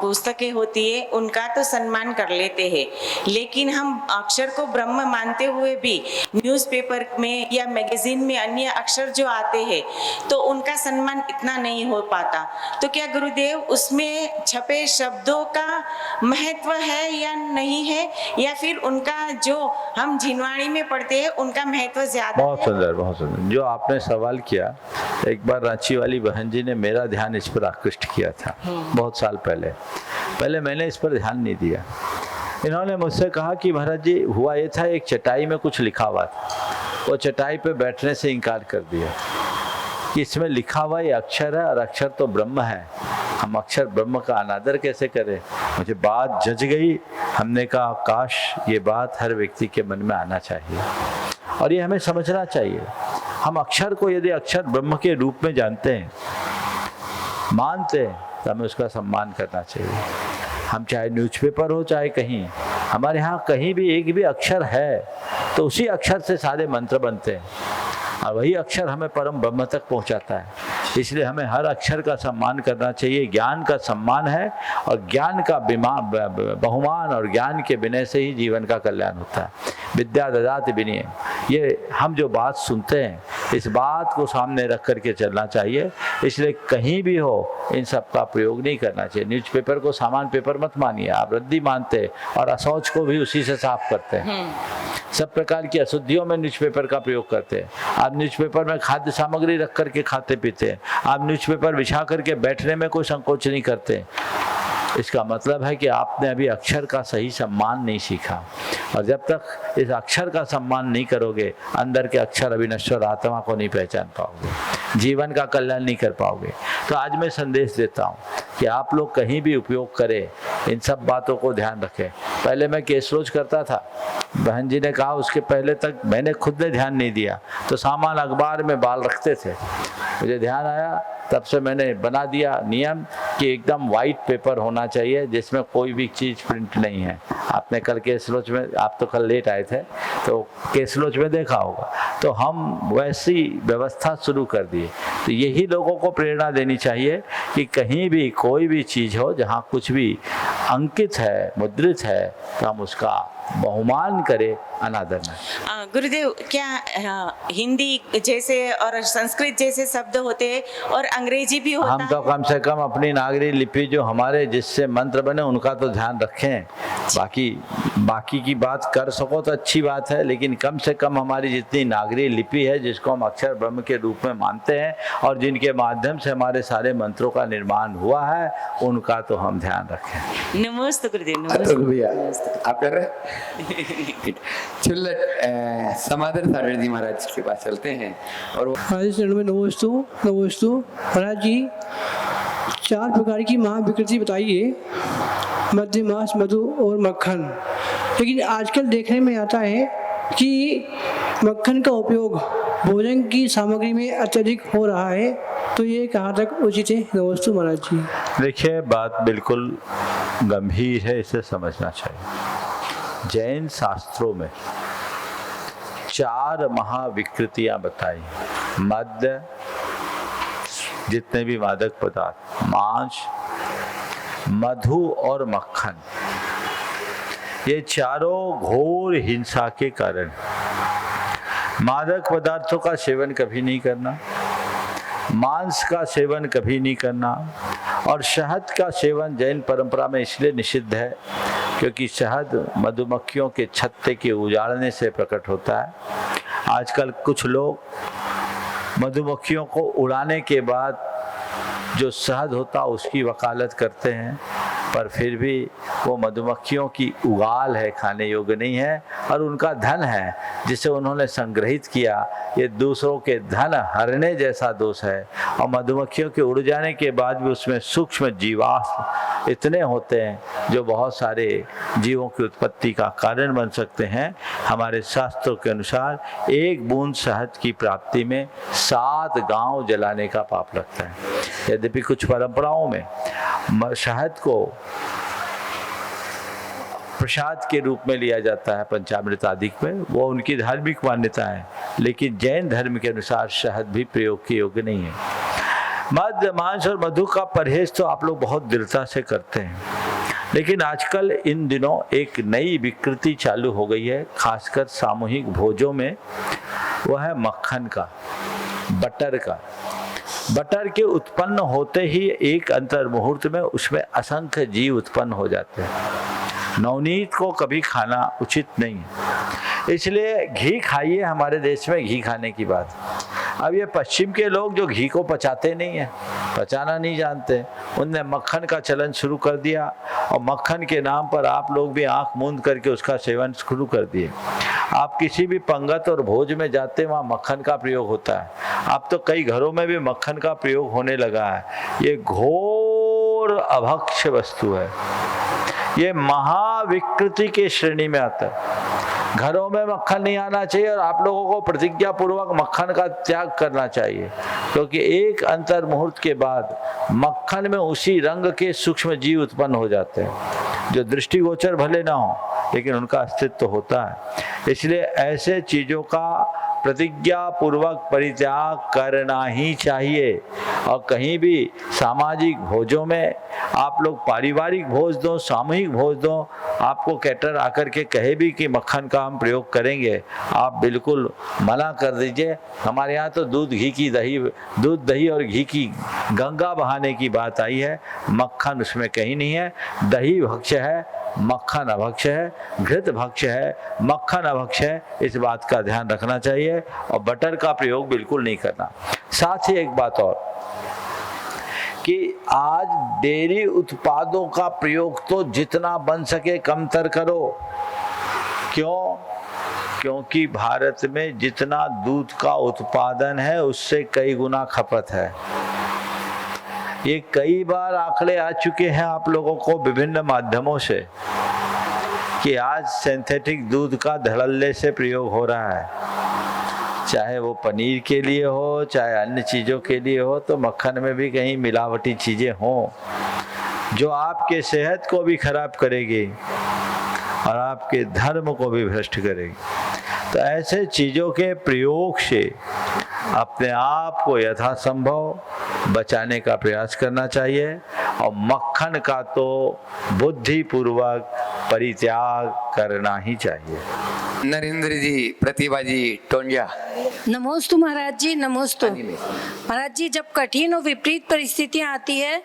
पुस्तकें होती है उनका तो सम्मान कर लेते हैं, लेकिन हम अक्षर को ब्रह्म मानते हुए भी न्यूज़पेपर में या मैगजीन में अन्य अक्षर जो आते हैं तो उनका सम्मान इतना नहीं हो पाता। तो क्या गुरुदेव उसमें छपे शब्दों का महत्व है या नहीं है, या फिर उनका जो हम जिनवाणी में पढ़ते हैं उनका महत्व ज्यादा? बहुत सुंदर, बहुत सुंदर जो आपने सवाल किया। एक बार रांची वाली बहन जी ने मेरा ध्यान इस पर आकृष्ट किया था बहुत साल पहले मैंने इस पर ध्यान नहीं दिया। इन्होंने मुझसे कहा कि महाराज जी, हुआ ये था, एक चटाई में कुछ लिखा हुआ था, वो चटाई पे बैठने से इनकार कर दिया कि इसमें लिखा हुआ ये अक्षर है और अक्षर तो ब्रह्म है, हम अक्षर ब्रह्म का अनादर कैसे करें। मुझे बात जज गई। हमने कहा काश ये बात हर व्यक्ति के मन में आना चाहिए और ये हमें समझना चाहिए। हम अक्षर को यदि अक्षर ब्रह्म के रूप में जानते हैं, मानते हैं, तो हमें उसका सम्मान करना चाहिए। हम चाहे न्यूज़पेपर हो चाहे कहीं, हमारे यहाँ कहीं भी एक भी अक्षर है तो उसी अक्षर से सारे मंत्र बनते हैं और वही अक्षर हमें परम ब्रह्म तक पहुँचाता है। इसलिए हमें हर अक्षर का सम्मान करना चाहिए। ज्ञान का सम्मान है और ज्ञान का बहुमान और ज्ञान के विनय से ही जीवन का कल्याण होता है। विद्या ददाति विनय, ये हम जो बात सुनते हैं इस बात को सामने रख करके चलना चाहिए। इसलिए कहीं भी हो इन सब का प्रयोग नहीं करना चाहिए। न्यूज़पेपर को सामान पेपर मत मानिए, आप रद्दी मानते हैं और असौच को भी उसी से साफ करते हैं। सब प्रकार की अशुद्धियों में न्यूज़पेपर का प्रयोग करते हैं। आप न्यूज़पेपर में खाद्य सामग्री रख करके खाते पीते हैं, आप न्यूज़पेपर बिछा करके बैठने में कोई संकोच नहीं करते। इसका मतलब है कि आपने अभी अक्षर का सही सम्मान नहीं सीखा, और जब तक इस अक्षर का सम्मान नहीं करोगे, अंदर के अक्षर अविनश्वर आत्मा को नहीं पहचान पाओगे, जीवन का कल्याण नहीं कर पाओगे। तो आज मैं संदेश देता हूँ कि आप लोग कहीं भी उपयोग करें, इन सब बातों को ध्यान रखें। पहले मैं केसरोज करता था, बहन जी ने कहा उसके पहले तक मैंने खुद ने ध्यान नहीं दिया, तो सामान अखबार में बाल रखते थे। मुझे ध्यान आया, तब से मैंने बना दिया नियम कि एकदम वाइट पेपर होना चाहिए जिसमें कोई भी चीज़ प्रिंट नहीं है। आपने कल केसलोच में, आप तो कल लेट आए थे, तो केसलोच में देखा होगा, तो हम वैसी व्यवस्था शुरू कर दिए। तो यही लोगों को प्रेरणा देनी चाहिए कि कहीं भी कोई भी चीज़ हो जहाँ कुछ भी अंकित है, मुद्रित है, तो हम उसका बहुमान करें, अनादर न। गुरुदेव, क्या हिंदी जैसे और संस्कृत जैसे शब्द होते हैं और अंग्रेजी भी होता है? हम तो कम से कम अपनी नागरी लिपि जो हमारे जिससे मंत्र बने उनका तो ध्यान रखें। बाकी की बात कर सको तो अच्छी बात है, लेकिन कम से कम हमारी जितनी नागरी लिपि है जिसको हम अक्षर ब्रह्म के रूप में मानते हैं और जिनके माध्यम से हमारे सारे मंत्रों का निर्माण हुआ है, उनका तो हम ध्यान रखें। नमस्ते गुरुदेव। अतुल भैया, आप कर रहे हैं? चुल्लट समादर सागर जी महाराज के पास चलते हैं और महाराज चरण में नमोस्तु नमोस्तु। महाराज जी 4 प्रकार की महाविकृति बताइए, मध्य, मांस, मधु और मक्खन। लेकिन आजकल देखने में आता है कि मक्खन का उपयोग भोजन की सामग्री में अत्यधिक हो रहा है, तो ये कहाँ तक उचित है? नमोस्तु महाराज जी। देखिए, बात बिल्कुल गंभीर है, इसे समझना चाहिए। जैन शास्त्रों में 4 महाविकृतियां बताई। मद्य, जितने भी मादक पदार्थ, मांस, मधु और मक्खन, ये चारों घोर हिंसा के कारण। मादक पदार्थों का सेवन कभी नहीं करना, मांस का सेवन कभी नहीं करना, और शहद का सेवन जैन परंपरा में इसलिए निषिद्ध है क्योंकि शहद मधुमक्खियों के छत्ते के उजाड़ने से प्रकट होता है। आजकल कुछ लोग मधुमक्खियों को उड़ाने के बाद जो शहद होता उसकी वकालत करते हैं, पर फिर भी वो मधुमक्खियों की उगाल है, खाने योग्य नहीं है, और उनका धन है जिसे उन्होंने संग्रहित किया। ये दूसरों के धन हरने जैसा दोष है। और मधुमक्खियों के उड़ जाने के बाद भी उसमें सूक्ष्म जीवाश्म इतने होते हैं जो बहुत सारे जीवों की उत्पत्ति का कारण बन सकते हैं। हमारे शास्त्रों के अनुसार 1 बूंद शहद की प्राप्ति में 7 गांव जलाने का पाप लगता है। यद्यपि कुछ परंपराओं में शहद को प्रसाद के रूप में लिया जाता है, पंचामृत आदि में, वो उनकी धार्मिक मान्यता है, लेकिन जैन धर्म के अनुसार शहद भी प्रयोग के योग्य नहीं है। मद्य, मांस और मधु का परहेज तो आप लोग बहुत दृढ़ता से करते हैं, लेकिन आजकल इन दिनों एक नई विकृति चालू हो गई है, खासकर सामूहिक भोजों में। वह है मक्खन का, बटर का। बटर के उत्पन्न होते ही एक अंतर मुहूर्त में उसमें असंख्य जीव उत्पन्न हो जाते हैं। नवनीत को कभी खाना उचित नहीं है, इसलिए घी खाइए। हमारे देश में घी खाने की बात। अब ये पश्चिम के लोग जो घी को पचाते नहीं है, पचाना नहीं जानते, उनने मक्खन का चलन शुरू कर दिया, और मक्खन के नाम पर आप लोग भी आंख मूंद करके उसका सेवन शुरू कर दिए। आप किसी भी पंगत और भोज में जाते, वहाँ मक्खन का प्रयोग होता है। अब तो कई घरों में भी मक्खन का प्रयोग होने लगा है। ये घोर अभक्ष्य वस्तु है, ये महाविकृति के श्रेणी में आता है। घरों में मक्खन नहीं आना चाहिए, और आप लोगों को प्रतिज्ञा पूर्वक मक्खन का त्याग करना चाहिए, क्योंकि एक अंतर मुहूर्त के बाद मक्खन में उसी रंग के सूक्ष्म जीव उत्पन्न हो जाते हैं जो दृष्टिगोचर भले ना हो, लेकिन उनका अस्तित्व होता है। इसलिए ऐसे चीजों का प्रतिज्ञा पूर्वक परित्याग करना ही चाहिए। और कहीं भी सामाजिक भोजों में आप लोग पारिवारिक भोज दो, सामूहिक भोज दो, आपको कैटर आकर के कहे भी कि मक्खन का हम प्रयोग करेंगे, आप बिल्कुल मना कर दीजिए। हमारे यहाँ तो दूध दही और घी की गंगा बहाने की बात आई है, मक्खन उसमें कहीं नहीं है। दही भक्ष्य है, मक्खन अभक्ष्य है, घृत भक्ष्य है, मक्खन अभक्ष्य है, इस बात का ध्यान रखना चाहिए। और बटर का प्रयोग बिल्कुल नहीं करना। साथ ही एक बात और कि आज डेयरी उत्पादों का प्रयोग तो जितना बन सके कमतर करो। क्यों? क्योंकि भारत में जितना दूध का उत्पादन है उससे कई गुना खपत है। ये कई बार आंकड़े आ चुके हैं आप लोगों को विभिन्न माध्यमों से कि आज सिंथेटिक दूध का धड़ल्ले से प्रयोग हो रहा है, चाहे वो पनीर के लिए हो, चाहे अन्य चीज़ों के लिए हो, तो मक्खन में भी कहीं मिलावटी चीज़ें हों जो आपके सेहत को भी खराब करेगी और आपके धर्म को भी भ्रष्ट करेगी। तो ऐसे चीज़ों के प्रयोग से अपने आप को यथासंभव बचाने का प्रयास करना चाहिए, और मक्खन का तो बुद्धिपूर्वक परित्याग करना ही चाहिए। नरेंद्र जी, प्रतिभा जी, टोंगिया। नमोस्तु महाराज जी, नमोस्तु महाराज जी। जब कठिन और विपरीत परिस्थितियां आती है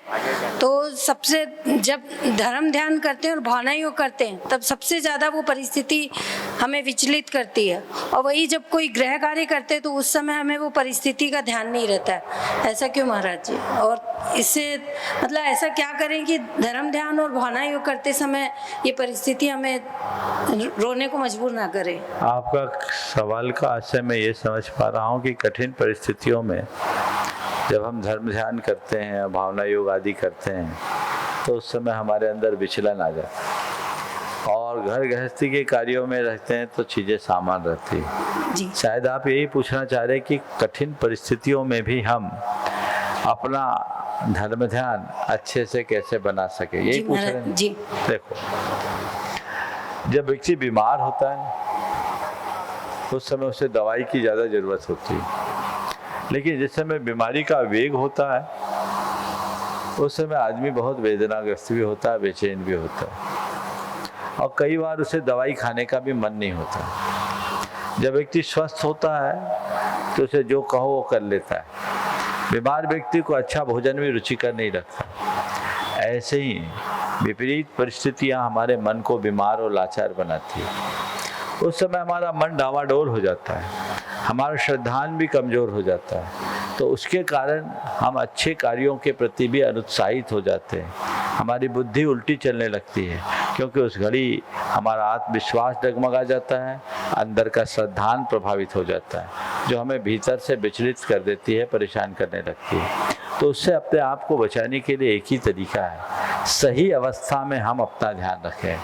तो सबसे, जब धर्म ध्यान करते हैं और भावना योग करते हैं तब सबसे ज़्यादा वो परिस्थिति हमें विचलित करती है, और वही जब कोई ग्रह कार्य करते हैं तो उस समय हमें वो परिस्थिति का ध्यान नहीं रहता है। ऐसा क्यों महाराज जी? और इससे मतलब ऐसा क्या करें कि धर्म ध्यान और भावना योग करते समय ये परिस्थिति हमें रोने को मजबूर ना करे? आपका सवाल का आशय मैं ये समझ पा रहा हूँ कि कठिन परिस्थितियों में जब हम धर्म ध्यान करते हैं, भावना योग आदि करते हैं, तो उस समय हमारे अंदर विचलन आ जाता है और घर गृहस्थी के कार्यों में रहते हैं तो चीज़ें सामान रहती है। शायद आप यही पूछना चाह रहे हैं कि कठिन परिस्थितियों में भी हम अपना धर्म ध्यान अच्छे से कैसे बना सके, यही पूछ रहे हैं? जी। देखो, जब व्यक्ति बीमार होता है उस समय उसे दवाई की ज़्यादा ज़रूरत होती है, लेकिन जिस समय बीमारी का वेग होता है उस समय आदमी बहुत वेदनाग्रस्त भी होता है, बेचैन भी होता है, और कई बार उसे दवाई खाने का भी मन नहीं होता। जब व्यक्ति स्वस्थ होता है तो उसे जो कहो वो कर लेता है। बीमार व्यक्ति को अच्छा भोजन भी रुचिकर नहीं लगता। ऐसे ही विपरीत परिस्थितियाँ हमारे मन को बीमार और लाचार बनाती है। उस समय हमारा मन डावाडोल हो जाता है, हमारा श्रद्धान भी कमज़ोर हो जाता है, तो उसके कारण हम अच्छे कार्यों के प्रति भी अनुत्साहित हो जाते हैं। हमारी बुद्धि उल्टी चलने लगती है, क्योंकि उस घड़ी हमारा आत्मविश्वास डगमगा जाता है, अंदर का श्रद्धान प्रभावित हो जाता है, जो हमें भीतर से विचलित कर देती है, परेशान करने लगती है। तो उससे अपने आप को बचाने के लिए एक ही तरीका है, सही अवस्था में हम अपना ध्यान रखें।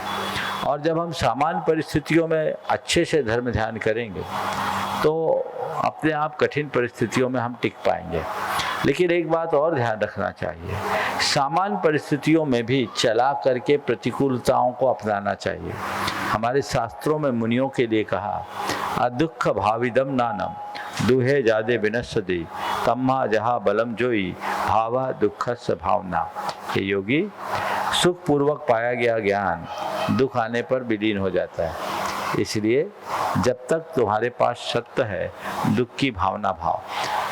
और जब हम सामान्य परिस्थितियों में अच्छे से धर्म ध्यान करेंगे तो अपने आप कठिन परिस्थितियों में हम टिक पाएंगे। लेकिन एक बात और ध्यान रखना चाहिए, सामान्य परिस्थितियों में भी चला करके प्रतिकूलताओं को अपनाना चाहिए। हमारे शास्त्रों में मुनियों के लिए कहा, अदुख भाविदम नानम दुहे जादे विनश्यति तम्मा जहा बलम जोई भावा दुख भावना। ये योगी, सुख पूर्वक पाया गया ज्ञान दुख आने पर विलीन हो जाता है। इसलिए जब तक तुम्हारे पास सत्य है, दुख की भावना भाव।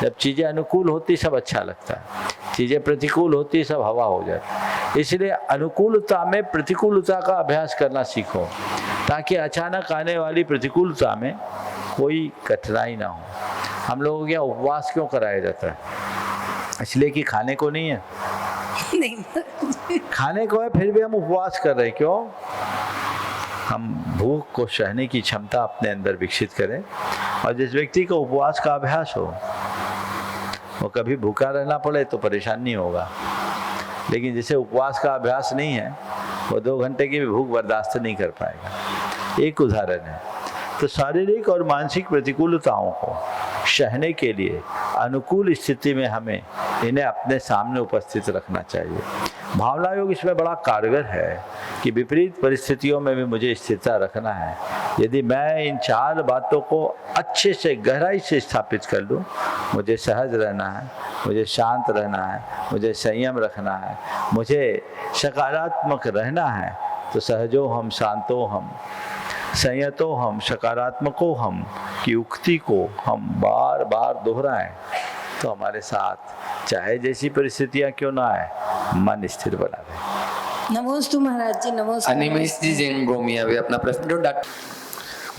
जब चीज़ें अनुकूल होती सब अच्छा लगता है, चीज़ें प्रतिकूल होती सब हवा हो जाती है। इसलिए अनुकूलता में प्रतिकूलता का अभ्यास करना सीखो, ताकि अचानक आने वाली प्रतिकूलता में कोई कठिनाई ना हो। हम लोगों के यहाँ उपवास क्यों कराया जाता है? इसलिए कि खाने को नहीं है, नहीं खाने को है फिर भी हम उपवास कर रहे हैं। क्यों? हम भूख को सहने की क्षमता अपने अंदर विकसित करें, और जिस व्यक्ति को उपवास का अभ्यास हो वो कभी भूखा रहना पड़े तो परेशान नहीं होगा। लेकिन जिसे उपवास का अभ्यास नहीं है वो 2 घंटे की भी भूख बर्दाश्त नहीं कर पाएगा। एक उदाहरण है। तो शारीरिक और मानसिक प्रतिकूलताओं को सहने के लिए अनुकूल स्थिति में हमें इन्हें अपने सामने उपस्थित रखना चाहिए। भावना योग इसमें बड़ा कारगर है कि विपरीत परिस्थितियों में भी मुझे स्थिरता रखना है। यदि मैं इन 4 बातों को अच्छे से गहराई से स्थापित कर लूँ, मुझे सहज रहना है, मुझे शांत रहना है, मुझे संयम रखना है, मुझे सकारात्मक रहना है, तो सहजो हम शांतो हम संयतो हम सकारात्मको हम की उक्ति को हम बार बार दोहराएं तो हमारे साथ चाहे जैसी परिस्थितियां क्यों ना आए, मन स्थिर बना रहे। नमोस्तु महाराज जी, नमोस्तु। अनिमेश जी जैन गोमिया भी अपना प्रश्न जो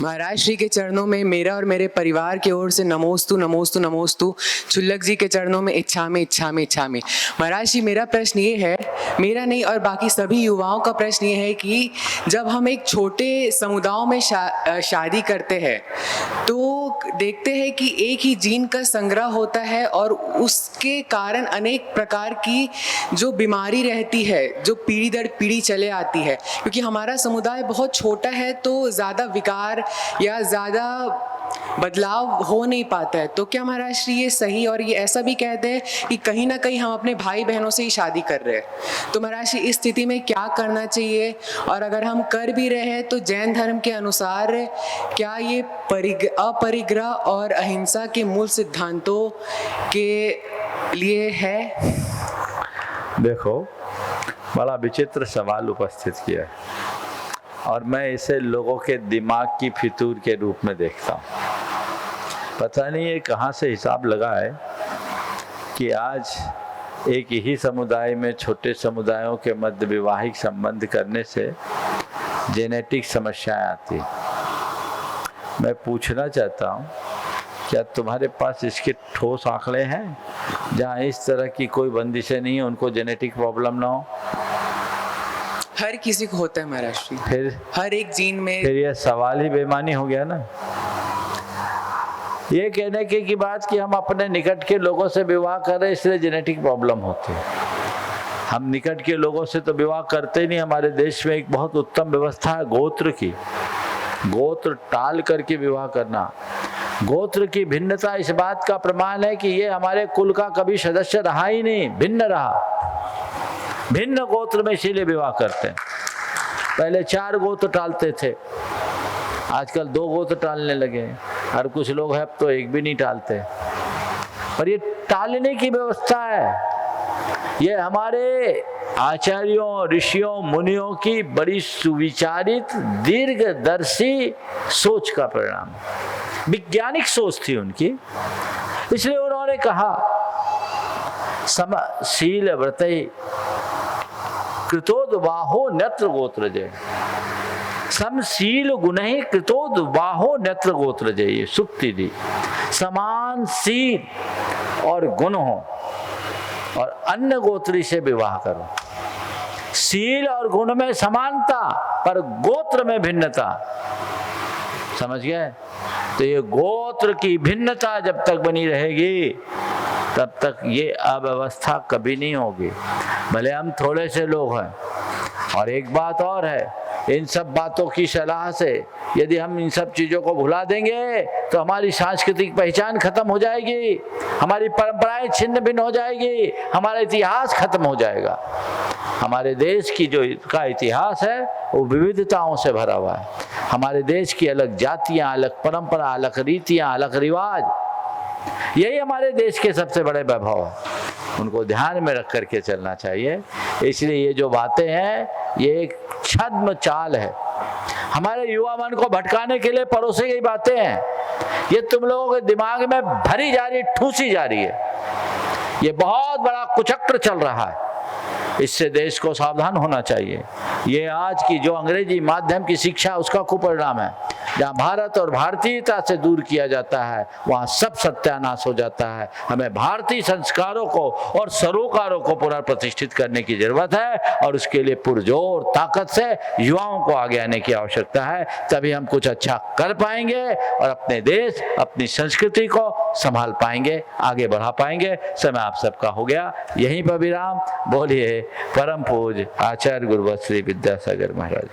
महाराज श्री के चरणों में मेरा और मेरे परिवार की ओर से नमोस्तु नमोस्तु नमोस्तु। चुल्लक जी के चरणों में इच्छा में इच्छा में इच्छा में। महाराज जी मेरा प्रश्न ये है, मेरा नहीं और बाकी सभी युवाओं का प्रश्न ये है कि जब हम एक छोटे समुदायों में शादी करते हैं तो देखते हैं कि एक ही जीन का संग्रह होता है और उसके कारण अनेक प्रकार की जो बीमारी रहती है जो पीढ़ी दर पीढ़ी चले आती है। क्योंकि हमारा समुदाय बहुत छोटा है तो ज़्यादा विकार या ज़्यादा बदलाव हो नहीं पाता है। तो क्या महाराज श्री ये सही, और ये ऐसा भी कहते हैं कि कहीं ना कहीं हम अपने भाई बहनों से ही शादी कर रहे हैं, तो महाराज श्री इस स्थिति में क्या करना चाहिए? और अगर हम कर भी रहे हैं तो जैन धर्म के अनुसार क्या ये अपरिग्रह और अहिंसा के मूल सिद्धांतों के लिए है? देखो, बड़ा विचित्र सवाल उपस्थित किया है और मैं इसे लोगों के दिमाग की फितूर के रूप में देखता हूँ। पता नहीं ये कहाँ से हिसाब लगा है कि आज एक ही समुदाय में छोटे समुदायों के मध्य वैवाहिक संबंध करने से जेनेटिक समस्याएं आती। मैं पूछना चाहता हूँ, क्या तुम्हारे पास इसके ठोस आंकड़े हैं जहाँ इस तरह की कोई बंदिशें नहीं है, उनको जेनेटिक प्रॉब्लम ना हो? हर किसी को होता है महाराज जी, फिर हर एक जीन में। फिर यह सवाल ही बेमानी हो गया ना। ये कहने की बात कि हम अपने निकट के लोगों से विवाह कर रहे इसलिए जेनेटिक प्रॉब्लम होती है। हम निकट के लोगों से तो विवाह करते नहीं। हमारे देश में एक बहुत उत्तम व्यवस्था है गोत्र की, गोत्र टाल करके विवाह करना। गोत्र की भिन्नता इस बात का प्रमाण है कि ये हमारे कुल का कभी सदस्य रहा ही नहीं, भिन्न रहा, भिन्न गोत्र में इसीलिए विवाह करते हैं। पहले 4 गोत्र टालते थे, आजकल 2 गोत्र टालने लगे, और कुछ लोग हैं अब तो 1 भी नहीं टालते। पर ये टालने की व्यवस्था है, ये हमारे आचार्यों ऋषियों मुनियों की बड़ी सुविचारित दीर्घदर्शी सोच का परिणाम, वैज्ञानिक सोच थी उनकी। इसलिए उन्होंने कहा समशील व्रतै कृतोद्बाहो नेत्र गोत्रजय, समशील गुणहि कृतोद्बाहो नेत्र गोत्रजय। ये सुक्ति दी, समान शील और गुण हो और अन्य गोत्री से विवाह करो। शील और गुण में समानता पर गोत्र में भिन्नता, समझ गए? तो ये गोत्र की भिन्नता जब तक बनी रहेगी तब तक ये अव्यवस्था कभी नहीं होगी। भले हम थोड़े से लोग हैं। और एक बात और है, इन सब बातों की सलाह से यदि हम इन सब चीज़ों को भुला देंगे तो हमारी सांस्कृतिक पहचान खत्म हो जाएगी, हमारी परंपराएं छिन्न भिन्न हो जाएगी, हमारा इतिहास खत्म हो जाएगा। हमारे देश की जो का इतिहास है वो विविधताओं से भरा हुआ है। हमारे देश की अलग जातियाँ, अलग परंपरा, अलग रीतियाँ, अलग रिवाज, यही हमारे देश के सबसे बड़े वैभव है। उनको ध्यान में रख करके चलना चाहिए। इसलिए ये जो बातें हैं ये एक छद्म चाल है, हमारे युवा मन को भटकाने के लिए परोसी गई बातें हैं। ये तुम लोगों के दिमाग में भरी जा रही, ठूसी जा रही है। ये बहुत बड़ा कुचक्र चल रहा है, इससे देश को सावधान होना चाहिए। ये आज की जो अंग्रेजी माध्यम की शिक्षा उसका कुपरिणाम है। जहाँ भारत और भारतीयता से दूर किया जाता है वहाँ सब सत्यानाश हो जाता है। हमें भारतीय संस्कारों को और सरोकारों को पुनर्प्रतिष्ठित करने की जरूरत है और उसके लिए पुरजोर ताकत से युवाओं को आगे आने की आवश्यकता है। तभी हम कुछ अच्छा कर पाएंगे और अपने देश, अपनी संस्कृति को संभाल पाएंगे, आगे बढ़ा पाएंगे। समय आप सबका हो गया, यहीं पर विराम। बोलिए परम पूज्य आचार्य गुरुवत श्री विद्यासागर महाराज।